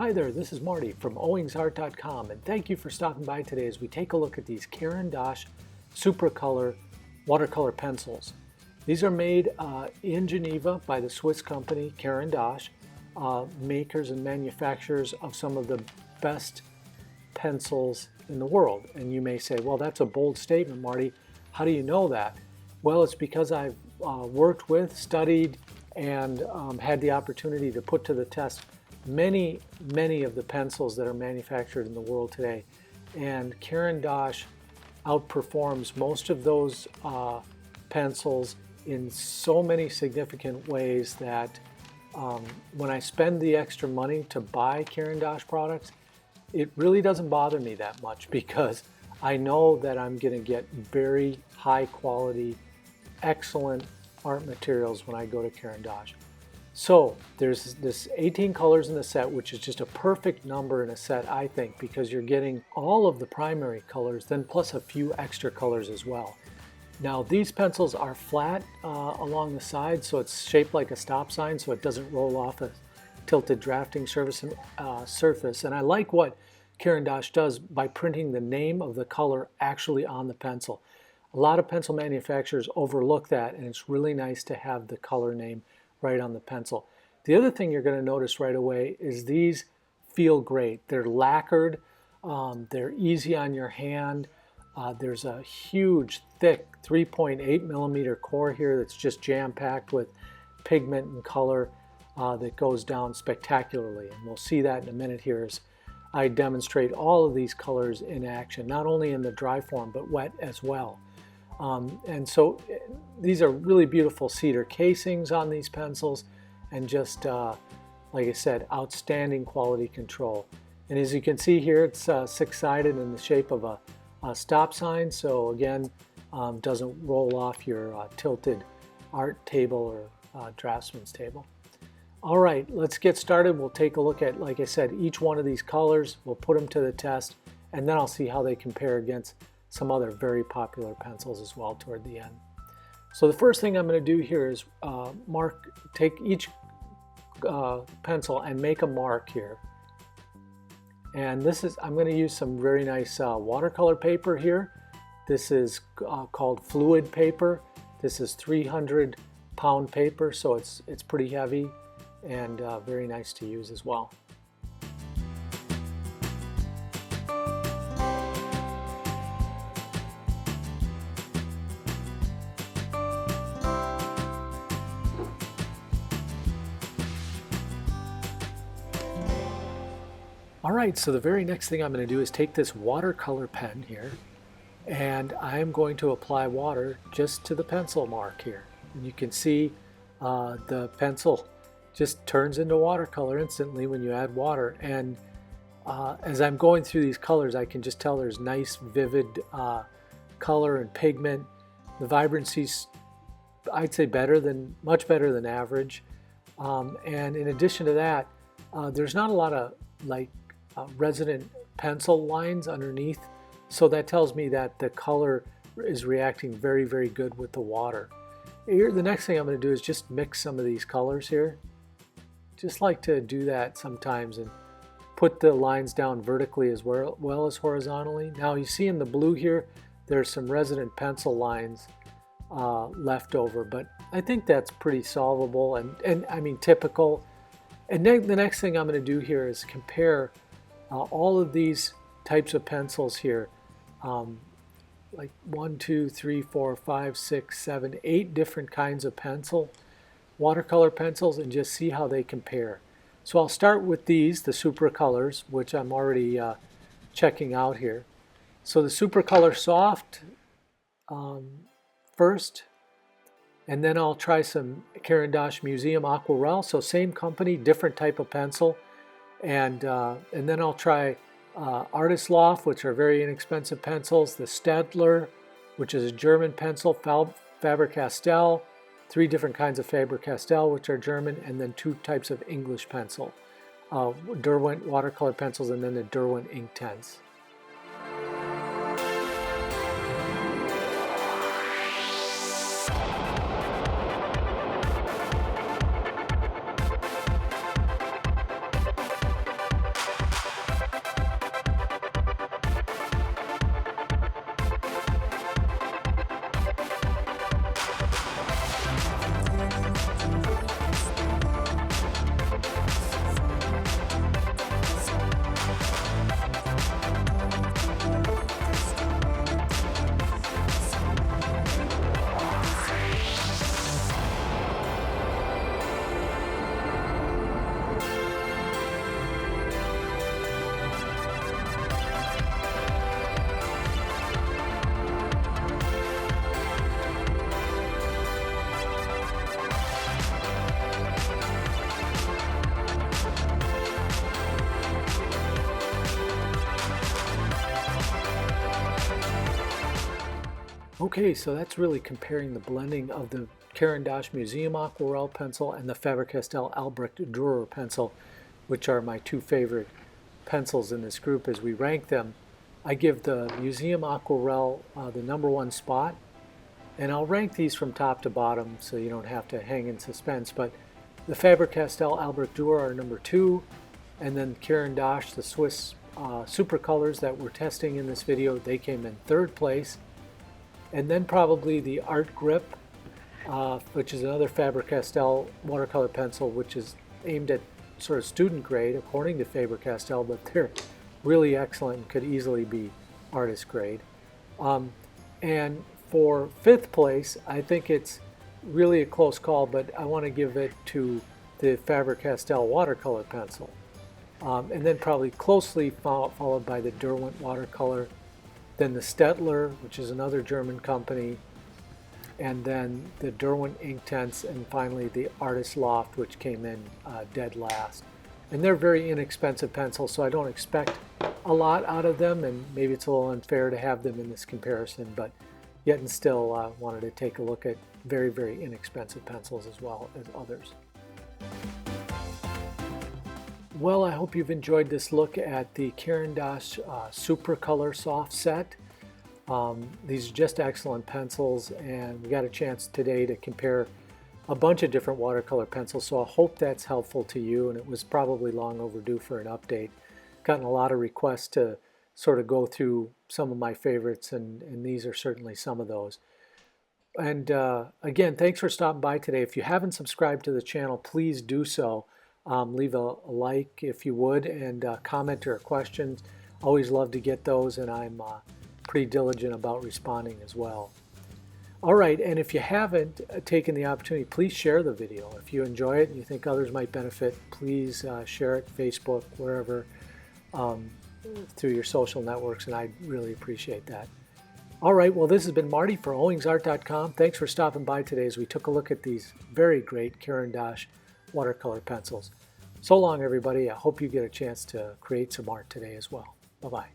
Hi there, this is Marty from owingsart.com, and thank you for stopping by today as we take a look at these Caran Supracolor watercolor pencils. These are made in Geneva by the Swiss company Caran, makers and manufacturers of some of the best pencils in the world. And you may say, well, that's a bold statement, Marty. How do you know that? Well, it's because I've worked with, studied, and had the opportunity to put to the test many of the pencils that are manufactured in the world today. And Caran outperforms most of those pencils in so many significant ways that when I spend the extra money to buy Caran products, it really doesn't bother me that much because I know that I'm going to get very high quality, excellent art materials when I go to Caran. So there's this 18 colors in the set, which is just a perfect number in a set, I think, because you're getting all of the primary colors, then plus a few extra colors as well. Now these pencils are flat along the side, so it's shaped like a stop sign, so it doesn't roll off a tilted drafting surface. And I like what Caran does by printing the name of the color actually on the pencil. A lot of pencil manufacturers overlook that, and it's really nice to have the color name right on the pencil. The other thing you're going to notice right away is these feel great. They're lacquered, they're easy on your hand. There's a huge, thick 3.8 millimeter core here that's just jam-packed with pigment and color that goes down spectacularly. And we'll see that in a minute here as I demonstrate all of these colors in action, not only in the dry form, but wet as well. And so these are really beautiful cedar casings on these pencils, and just, like I said, outstanding quality control. And as you can see here, it's six-sided in the shape of a stop sign, so again, doesn't roll off your tilted art table or draftsman's table. All right, let's get started. We'll take a look at, like I said, each one of these colors. We'll put them to the test, and then I'll see how they compare against some other very popular pencils as well toward the end. So the first thing I'm going to do here is take each pencil and make a mark here. And I'm going to use some very nice watercolor paper here. This is called fluid paper. This is 300-pound paper, so it's pretty heavy and very nice to use as well. All right, so the very next thing I'm going to do is take this watercolor pen here, and I'm going to apply water just to the pencil mark here. And you can see the pencil just turns into watercolor instantly when you add water. And as I'm going through these colors, I can just tell there's nice, vivid color and pigment. The vibrancy's, I'd say, much better than average. And in addition to that, there's not a lot of resident pencil lines underneath, so that tells me that the color is reacting very, very good with the water. Here, the next thing I'm going to do is just mix some of these colors here. Just like to do that sometimes and put the lines down vertically as well as horizontally. Now you see in the blue here, there's some resident pencil lines left over, but I think that's pretty solvable and I mean typical. And then the next thing I'm going to do here is compare all of these types of pencils here, like 1, 2, 3, 4, 5, 6, 7, 8 different kinds of watercolor pencils, and just see how they compare. So I'll start with these, the Supracolors, which I'm already checking out here. So the Supracolor Soft first, and then I'll try some Caran Museum Aquarelle. So same company, different type of pencil. And then I'll try Artist Loft, which are very inexpensive pencils, the Staedtler, which is a German pencil, Faber-Castell, 3 different kinds of Faber-Castell, which are German, and then 2 types of English pencil, Derwent watercolor pencils, and then the Derwent Inktense. Okay, so that's really comparing the blending of the Caran Museum Aquarelle pencil and the Faber-Castell Albrecht Dürer pencil, which are my two favorite pencils in this group. As we rank them, I give the Museum Aquarelle the #1 spot, and I'll rank these from top to bottom so you don't have to hang in suspense. But the Faber-Castell Albrecht Dürer are #2, and then Caran, the Swiss Supracolors that we're testing in this video, they came in 3rd place. And then probably the Art Grip, which is another Faber-Castell watercolor pencil, which is aimed at sort of student grade according to Faber-Castell, but they're really excellent and could easily be artist grade. And for 5th place, I think it's really a close call, but I want to give it to the Faber-Castell watercolor pencil. And then probably closely followed by the Derwent watercolor, then the Stettler, which is another German company, and then the Derwent Inktense, and finally the Artist Loft, which came in dead last. And they're very inexpensive pencils, so I don't expect a lot out of them, and maybe it's a little unfair to have them in this comparison, but yet and still wanted to take a look at very, very inexpensive pencils as well as others. Well, I hope you've enjoyed this look at the Caran Supracolor Soft set. These are just excellent pencils, and we got a chance today to compare a bunch of different watercolor pencils, so I hope that's helpful to you, and it was probably long overdue for an update. Gotten a lot of requests to sort of go through some of my favorites, and these are certainly some of those. And again, thanks for stopping by today. If you haven't subscribed to the channel, please do so. Leave a like if you would, and comment or questions. Always love to get those, and I'm pretty diligent about responding as well. All right, and if you haven't taken the opportunity, please share the video. If you enjoy it and you think others might benefit, please share it, Facebook, wherever, through your social networks, and I'd really appreciate that. All right, well, this has been Marty for owingsart.com. Thanks for stopping by today as we took a look at these very great Caran watercolor pencils. So long, everybody. I hope you get a chance to create some art today as well. Bye-bye.